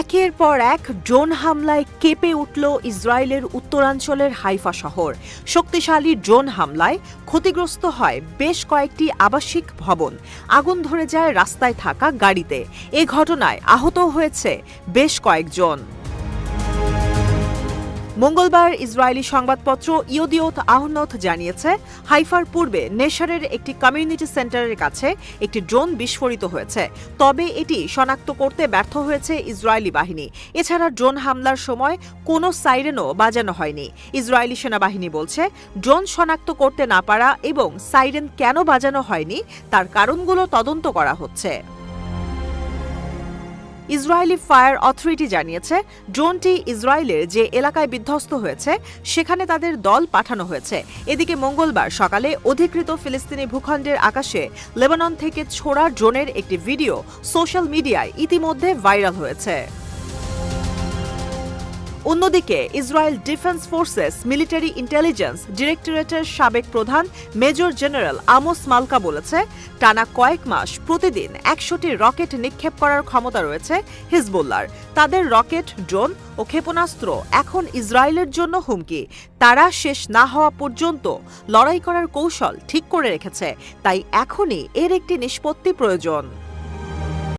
একের পর এক ড্রোন হামলায় কেঁপে উঠল ইসরায়েলের উত্তরাঞ্চলের হাইফা শহর। শক্তিশালী ড্রোন হামলায় ক্ষতিগ্রস্ত হয় বেশ কয়েকটি আবাসিক ভবন, আগুন ধরে যায় রাস্তায় থাকা গাড়িতে। এ ঘটনায় আহত হয়েছে বেশ কয়েকজন। মঙ্গলবার ইসরায়েলি সংবাদপত্র ইয়দিওত আহরনোত জানিয়েছে, হাইফার পূর্বে নেশারের একটি কমিউনিটি সেন্টারের কাছে একটি ড্রোন বিস্ফোরিত হয়েছে। তবে এটি শনাক্ত করতে ব্যর্থ হয়েছে ইসরায়েলি বাহিনী। এছাড়া ড্রোন হামলার সময় কোনো সাইরেনও বাজানো হয়নি। ইসরায়েলি সেনাবাহিনী বলছে, ড্রোন শনাক্ত করতে না পারা এবং সাইরেন কেন বাজানো হয়নি তার কারণগুলো তদন্ত করা হচ্ছে। ইসরায়েলি ফায়ার অথরিটি জানিয়েছে, ড্রোনটি ইসরায়েলের যে এলাকায় বিধ্বস্ত হয়েছে সেখানে তাদের দল পাঠানো হয়েছে। এদিকে মঙ্গলবার সকালে অধিকৃত ফিলিস্তিনি ভূখণ্ডের আকাশে লেবানন থেকে ছোড়া ড্রোনের একটি ভিডিও সোশ্যাল মিডিয়ায় ইতিমধ্যে ভাইরাল হয়েছে। অন্যদিকে Israel defense forces military intelligence ডিরেক্টরেটের সাবেক প্রধান মেজর জেনারেল আমোস মালকা বলেছে, টানা কয়েক মাস প্রতিদিন ১০০টি রকেট নিক্ষেপ করার ক্ষমতা রয়েছে হিজবুল্লাহর। তাদের রকেট, ড্রোন ও ক্ষেপণাস্ত্র এখন ইসরায়েলের জন্য হুমকি। তারা শেষ না হওয়া পর্যন্ত লড়াই করার কৌশল ঠিক করে রেখেছে, তাই এখনই এর একটি নিষ্পত্তি প্রয়োজন।